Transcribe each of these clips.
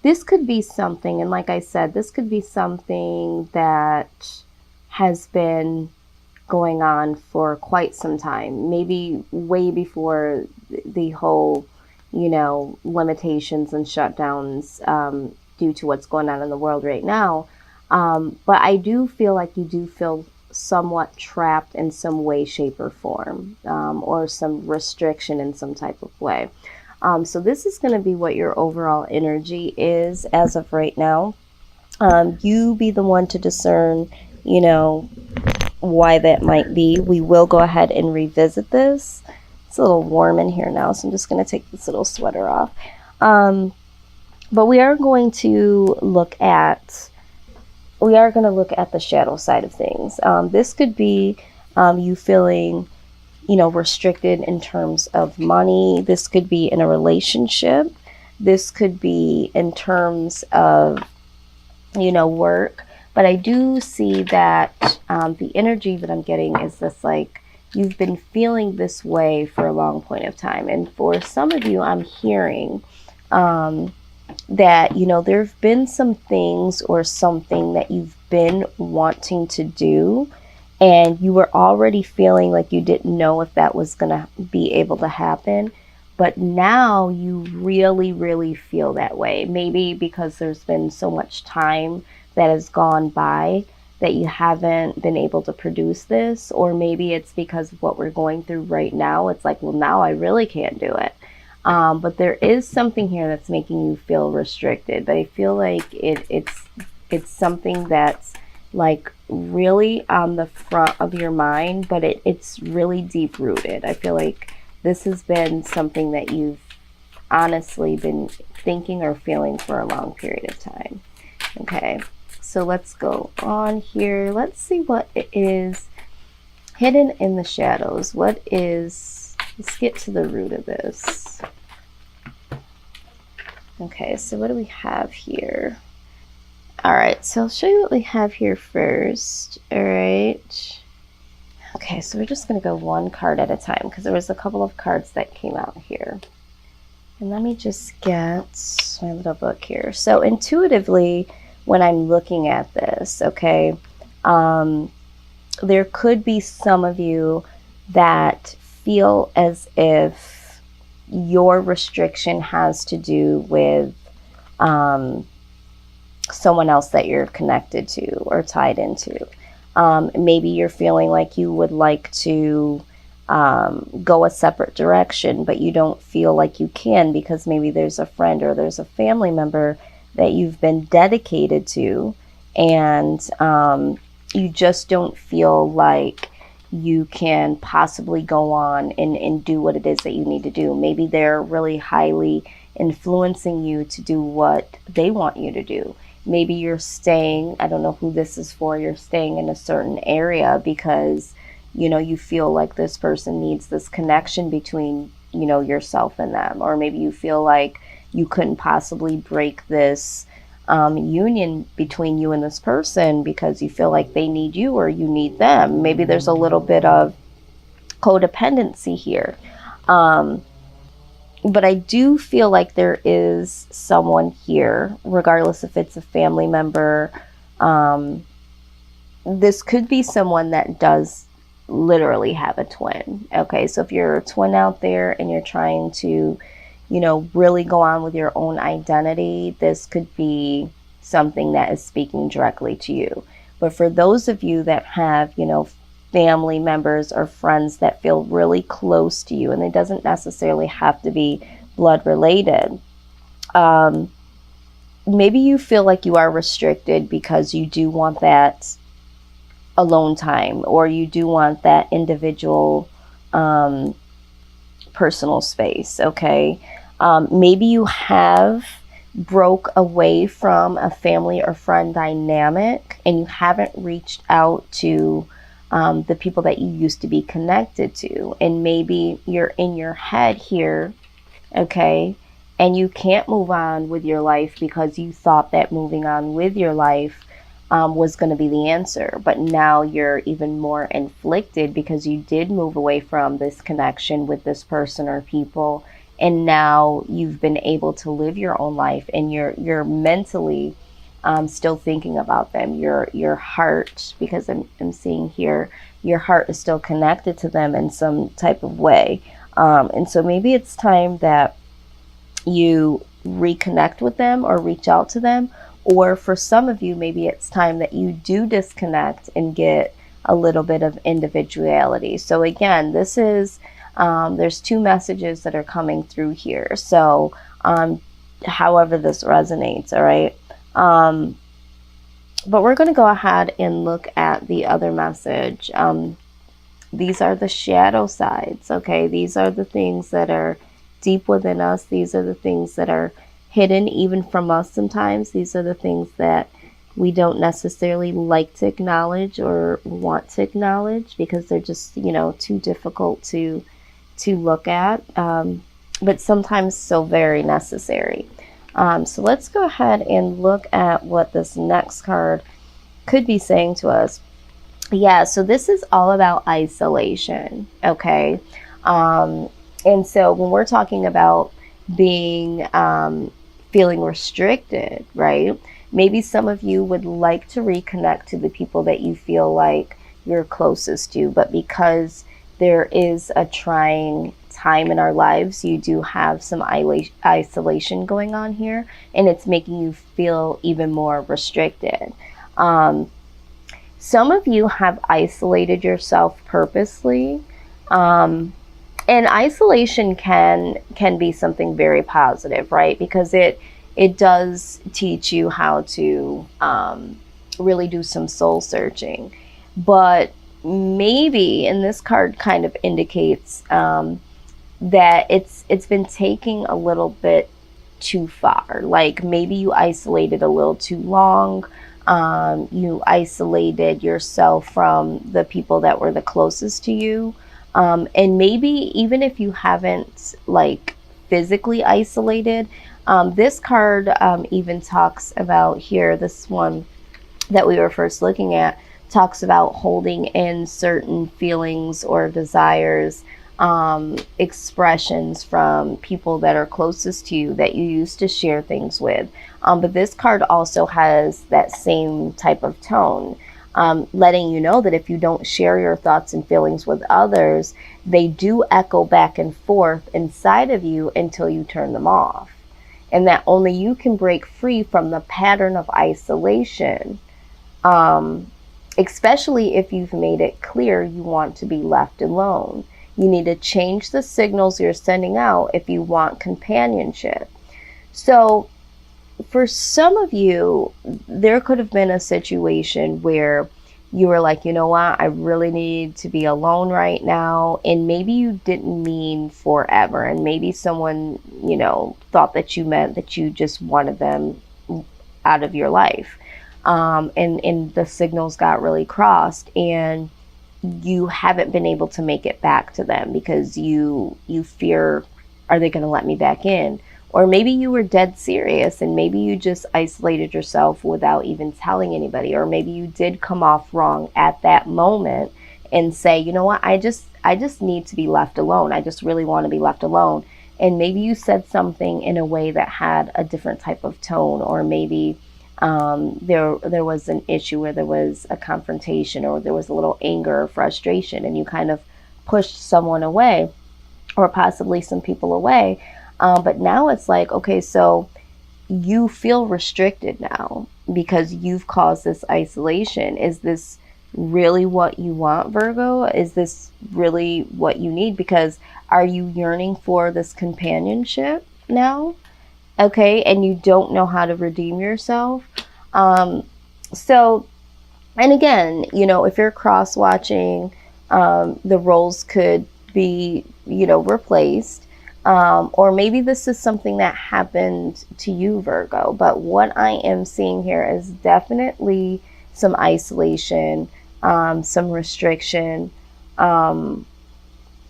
this could be something, and like I said, this could be something that has been going on for quite some time, maybe way before the whole, limitations and shutdowns, due to what's going on in the world right now. But I do feel like you do feel somewhat trapped in some way, shape, or form, or some restriction in some type of way. So this is going to be what your overall energy is as of right now. You be the one to discern, why that might be. We will go ahead and revisit this. It's a little warm in here now, so I'm just going to take this little sweater off. But we are going to look at the shadow side of things. This could be you feeling, restricted in terms of money. This could be in a relationship. This could be in terms of, work. But I do see that the energy that I'm getting is this, like, you've been feeling this way for a long point of time. And for some of you, I'm hearing that, there have been some things or something that you've been wanting to do, and you were already feeling like you didn't know if that was going to be able to happen. But now you really, really feel that way. Maybe because there's been so much time that has gone by that you haven't been able to produce this, or maybe it's because of what we're going through right now. It's like, well, now I really can't do it. But there is something here that's making you feel restricted. But I feel like it's something that's like really on the front of your mind, but it's really deep rooted. I feel like this has been something that you've honestly been thinking or feeling for a long period of time. Okay, so let's go on here. Let's see what it is hidden in the shadows. Let's get to the root of this. Okay, so what do we have here? All right, so I'll show you what we have here first. All right. Okay, so we're just going to go one card at a time because there was a couple of cards that came out here. And let me just get my little book here. So intuitively, when I'm looking at this, okay, there could be some of you that feel as if your restriction has to do with someone else that you're connected to or tied into. Maybe you're feeling like you would like to go a separate direction, but you don't feel like you can because maybe there's a friend or there's a family member that you've been dedicated to, and you just don't feel like you can possibly go on and do what it is that you need to do. Maybe they're really highly influencing you to do what they want you to do. Maybe you're staying, I don't know who this is for, you're staying in a certain area because, you feel like this person needs this connection between, yourself and them. Or maybe you feel like you couldn't possibly break this union between you and this person because you feel like they need you or you need them. Maybe there's a little bit of codependency here. But I do feel like there is someone here, regardless if it's a family member. This could be someone that does literally have a twin. Okay, so if you're a twin out there and you're trying to, really go on with your own identity, this could be something that is speaking directly to you. But for those of you that have, family members or friends that feel really close to you, and it doesn't necessarily have to be blood related, maybe you feel like you are restricted because you do want that alone time, or you do want that individual personal space. Okay, maybe you have broke away from a family or friend dynamic and you haven't reached out to the people that you used to be connected to, and maybe you're in your head here, okay, and you can't move on with your life because you thought that moving on with your life was going to be the answer. But now you're even more inflicted because you did move away from this connection with this person or people, and now you've been able to live your own life, and you're mentally still thinking about them. Your heart, because I'm seeing here, your heart is still connected to them in some type of way. And so maybe it's time that you reconnect with them or reach out to them. Or for some of you, maybe it's time that you do disconnect and get a little bit of individuality. So again, this is, there's two messages that are coming through here. So however this resonates, all right? But we're going to go ahead and look at the other message. These are the shadow sides, okay? These are the things that are deep within us. These are the things that are hidden even from us sometimes. These are the things that we don't necessarily like to acknowledge or want to acknowledge because they're just, you know, too difficult to look at, but sometimes so very necessary. So let's go ahead and look at what this next card could be saying to us. Yeah, so this is all about isolation, okay? And so when we're talking about being, feeling restricted, right? Maybe some of you would like to reconnect to the people that you feel like you're closest to, but because there is a trying time in our lives, you do have some isolation going on here, and it's making you feel even more restricted. Some of you have isolated yourself purposely, and isolation can be something very positive, right? Because it does teach you how to really do some soul searching. But maybe, and this card kind of indicates that it's been taking a little bit too far. Like maybe you isolated a little too long. You isolated yourself from the people that were the closest to you. And maybe even if you haven't like physically isolated, this card even talks about here, this one that we were first looking at, talks about holding in certain feelings or desires, expressions from people that are closest to you that you used to share things with. But this card also has that same type of tone, letting you know that if you don't share your thoughts and feelings with others, they do echo back and forth inside of you until you turn them off. And that only you can break free from the pattern of isolation, especially if you've made it clear you want to be left alone. You need to change the signals you're sending out if you want companionship. So for some of you, there could have been a situation where you were like, you know what, I really need to be alone right now. And maybe you didn't mean forever. And maybe someone, you know, thought that you meant that you just wanted them out of your life. And the signals got really crossed, and you haven't been able to make it back to them because you fear, are they going to let me back in? Or maybe you were dead serious and maybe you just isolated yourself without even telling anybody. Or maybe you did come off wrong at that moment and say, you know what, I just need to be left alone. I just really want to be left alone. And maybe you said something in a way that had a different type of tone, or maybe there was an issue where there was a confrontation, or there was a little anger or frustration, and you kind of pushed someone away, or possibly some people away. But now it's like, okay, so you feel restricted now because you've caused this isolation. Is this really what you want, Virgo? Is this really what you need? Because are you yearning for this companionship now? Okay, and you don't know how to redeem yourself. So, and again, you know, if you're cross-watching, the roles could be, you know, replaced. Or maybe this is something that happened to you, Virgo. But what I am seeing here is definitely some isolation, some restriction. And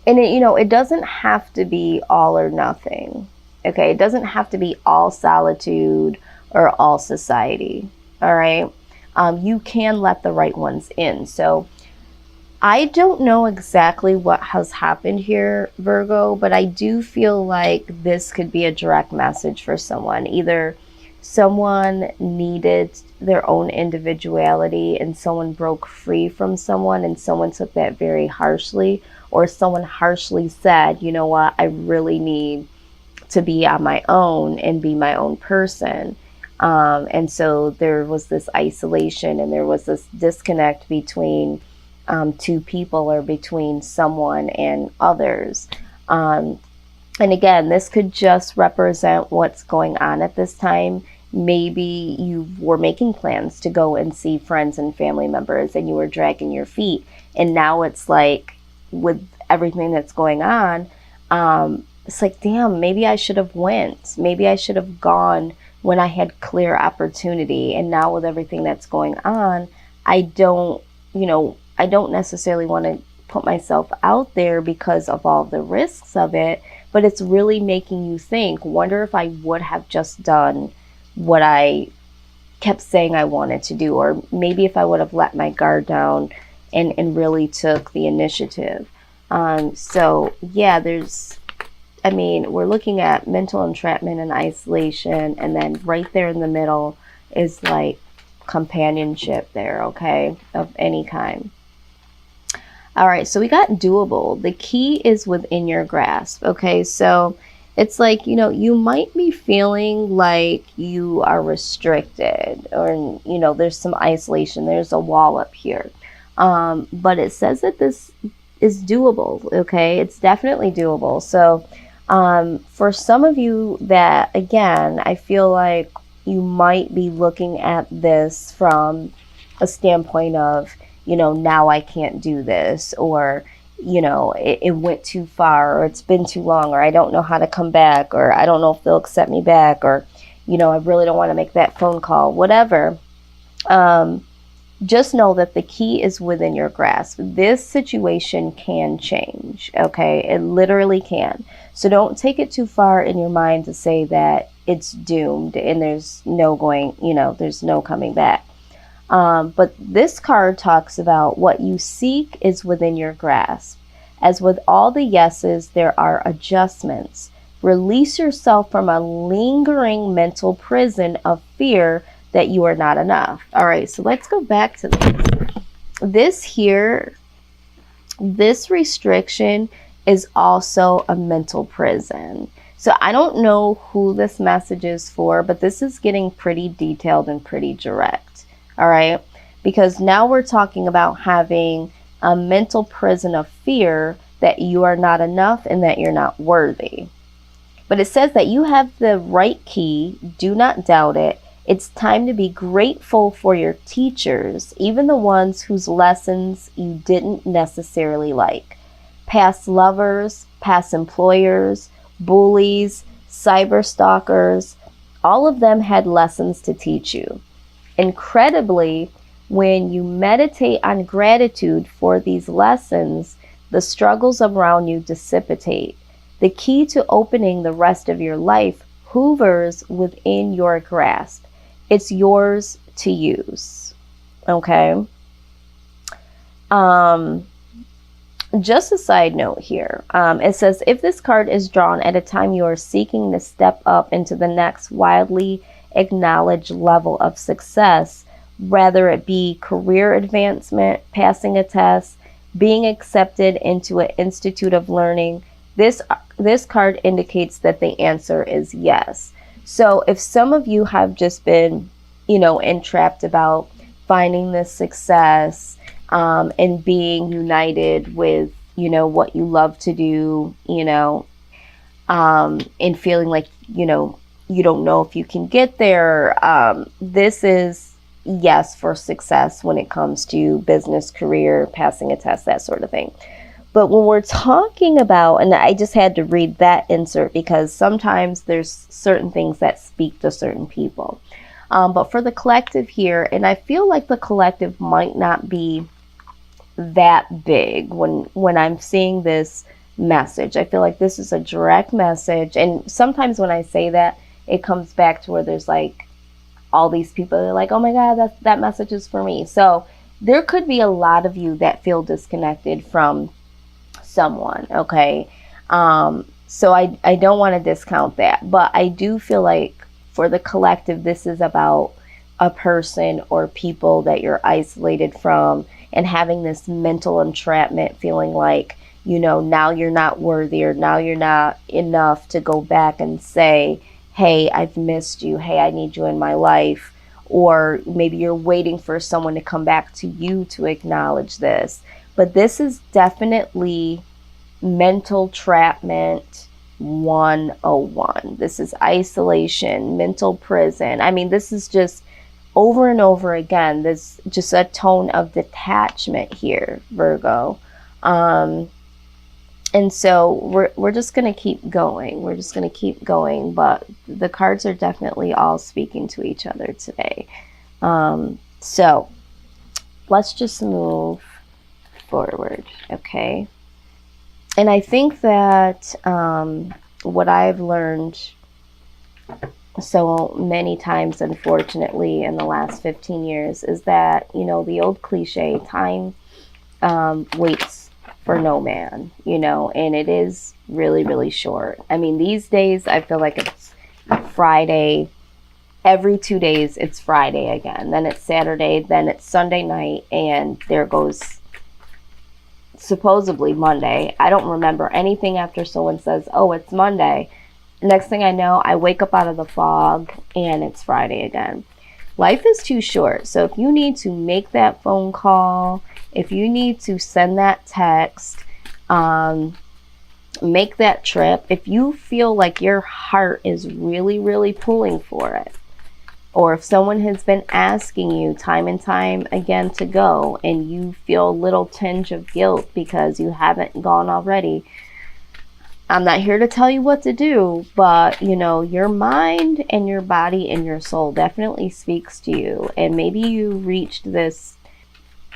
it, you know, it doesn't have to be all or nothing. Okay, it doesn't have to be all solitude or all society. All right, you can let the right ones in. So I don't know exactly what has happened here, Virgo, but I do feel like this could be a direct message for someone. Either someone needed their own individuality and someone broke free from someone and someone took that very harshly, or someone harshly said, you know what, I really need to be on my own and be my own person. And so there was this isolation and there was this disconnect between two people or between someone and others. And again, this could just represent what's going on at this time. Maybe you were making plans to go and see friends and family members and you were dragging your feet. And now it's like, with everything that's going on, it's like, damn, maybe I should have went. Maybe I should have gone when I had clear opportunity. And now with everything that's going on, I don't necessarily want to put myself out there because of all the risks of it, but it's really making you think, wonder if I would have just done what I kept saying I wanted to do, or maybe if I would have let my guard down and really took the initiative. So yeah, we're looking at mental entrapment and isolation, and then right there in the middle is like companionship there, okay, of any kind. All right, so we got doable. The key is within your grasp, okay? So it's like, you might be feeling like you are restricted, or, there's some isolation, there's a wall up here. But it says that this is doable, okay? It's definitely doable. So for some of you that, again, I feel like you might be looking at this from a standpoint of, now I can't do this, or, it went too far, or it's been too long, or I don't know how to come back, or I don't know if they'll accept me back, or, I really don't want to make that phone call, whatever. Just know that the key is within your grasp. This situation can change, okay? It literally can. So don't take it too far in your mind to say that it's doomed and there's no there's no coming back. But this card talks about what you seek is within your grasp. As with all the yeses, there are adjustments. Release yourself from a lingering mental prison of fear that you are not enough. All right, so let's go back to this. This restriction is also a mental prison. So I don't know who this message is for, but this is getting pretty detailed and pretty direct. All right, because now we're talking about having a mental prison of fear that you are not enough and that you're not worthy. But it says that you have the right key. Do not doubt it. It's time to be grateful for your teachers, even the ones whose lessons you didn't necessarily like. Past lovers, past employers, bullies, cyber stalkers, all of them had lessons to teach you. Incredibly, when you meditate on gratitude for these lessons, the struggles around you dissipate. The key to opening the rest of your life hovers within your grasp. It's yours to use. Okay? Just a side note here. It says, if this card is drawn at a time you are seeking to step up into the next widely acknowledged level of success, whether it be career advancement, passing a test, being accepted into an institute of learning, this card indicates that the answer is yes. So if some of you have just been, entrapped about finding this success, and being united with, what you love to do, and feeling like, you don't know if you can get there, this is yes for success when it comes to business, career, passing a test, that sort of thing. But when we're talking about, and I just had to read that insert because sometimes there's certain things that speak to certain people. But for the collective here, and I feel like the collective might not be that big when I'm seeing this message. I feel like this is a direct message. And sometimes when I say that, it comes back to where there's like all these people that are like, oh my God, that message is for me. So there could be a lot of you that feel disconnected from someone, okay? So I don't want to discount that, but I do feel like for the collective, this is about a person or people that you're isolated from and having this mental entrapment, feeling like, you know, now you're not worthy or now you're not enough to go back and say, hey, I've missed you. Hey, I need you in my life. Or maybe you're waiting for someone to come back to you to acknowledge this. But this is definitely mental trapment 101. This is isolation, mental prison. I mean, this is just over and over again. There's just a tone of detachment here, Virgo. And so we're just going to keep going. We're just going to keep going. But the cards are definitely all speaking to each other today. So let's just move forward, okay? And I think that what I've learned so many times, unfortunately, in the last 15 years is that, you know, the old cliche, time waits for no man, you know, and it is really, really short. I mean, these days, I feel like it's Friday. Every 2 days, it's Friday again. Then it's Saturday. Then it's Sunday night. And there goes supposedly Monday. I don't remember anything after someone says, oh, it's Monday. Next thing I know, I wake up out of the fog and it's Friday again. Life is too short. So if you need to make that phone call, if you need to send that text, make that trip, if you feel like your heart is really, really pulling for it, or if someone has been asking you time and time again to go and you feel a little tinge of guilt because you haven't gone already, I'm not here to tell you what to do, but, you know, your mind and your body and your soul definitely speaks to you. And maybe you reached this,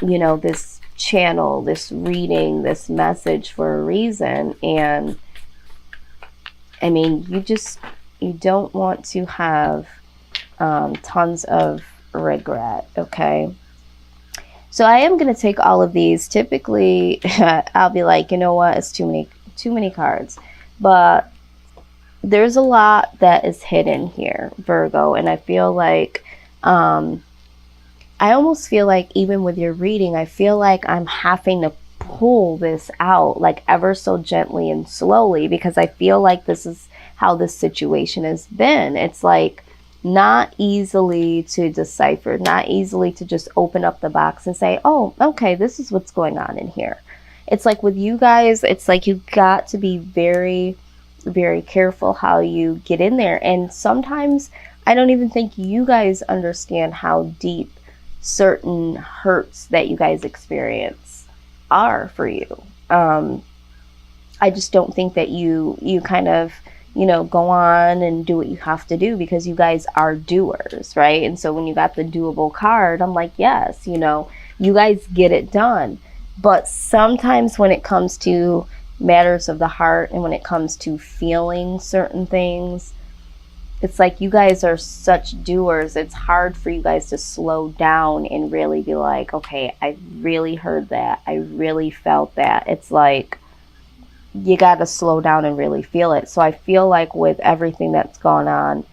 you know, this channel, this reading, this message for a reason. And I mean, you don't want to have tons of regret, okay? So I am going to take all of these. Typically, I'll be like, you know what, it's too many cards. But there's a lot that is hidden here, Virgo. And I feel like, I almost feel like even with your reading, I feel like I'm having to pull this out like ever so gently and slowly, because I feel like this is how this situation has been. It's like not easily to decipher, not easily to just open up the box and say, oh, okay, this is what's going on in here. It's like with you guys, it's like you got to be very, very careful how you get in there. And sometimes I don't even think you guys understand how deep certain hurts that you guys experience are for you. I just don't think that you kind of, you know, go on and do what you have to do, because you guys are doers, right? And so when you got the doable card, I'm like, yes, you know, you guys get it done. But sometimes when it comes to matters of the heart and when it comes to feeling certain things, it's like you guys are such doers. It's hard for you guys to slow down and really be like, okay, I really heard that. I really felt that. It's like you got to slow down and really feel it. So I feel like with everything that's gone on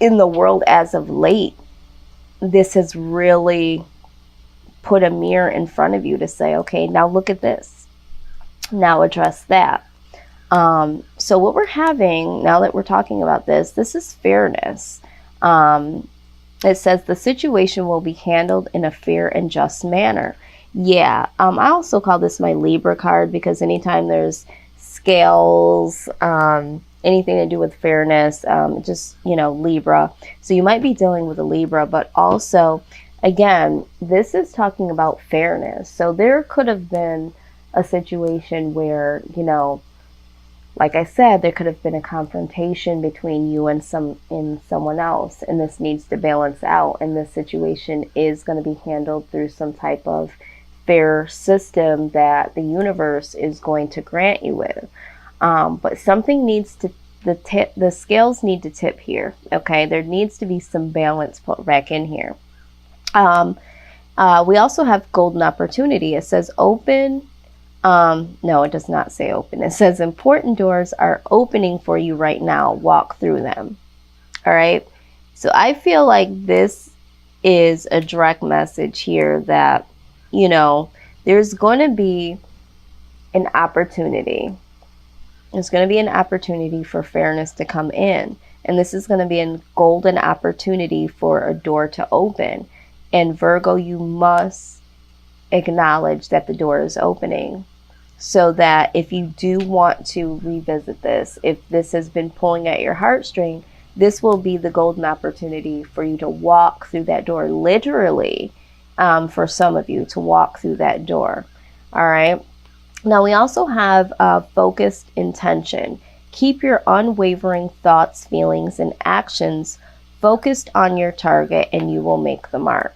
in the world as of late, this has really put a mirror in front of you to say, okay, now look at this. Now address that. So what we're having, now that we're talking about this is fairness. It says the situation will be handled in a fair and just manner. Yeah, I also call this my Libra card, because anytime there's scales, anything to do with fairness, just, you know, Libra. So you might be dealing with a Libra, but also, again, this is talking about fairness. So there could have been a situation where, you know, like I said, there could have been a confrontation between you and someone else, and this needs to balance out, and this situation is going to be handled through some type of fair system that the universe is going to grant you with. But something needs to, the scales need to tip here, okay? There needs to be some balance put back in here. We also have golden opportunity. It says open. No, it does not say open. It says important doors are opening for you right now. Walk through them. All right. So I feel like this is a direct message here that, you know, there's going to be an opportunity. There's going to be an opportunity for fairness to come in. And this is going to be a golden opportunity for a door to open. And Virgo, you must acknowledge that the door is opening, so that if you do want to revisit this, if this has been pulling at your heartstring, this will be the golden opportunity for you to walk through that door, literally, for some of you to walk through that door. All right. Now we also have focused intention. Keep your unwavering thoughts, feelings, and actions focused on your target, and you will make the mark.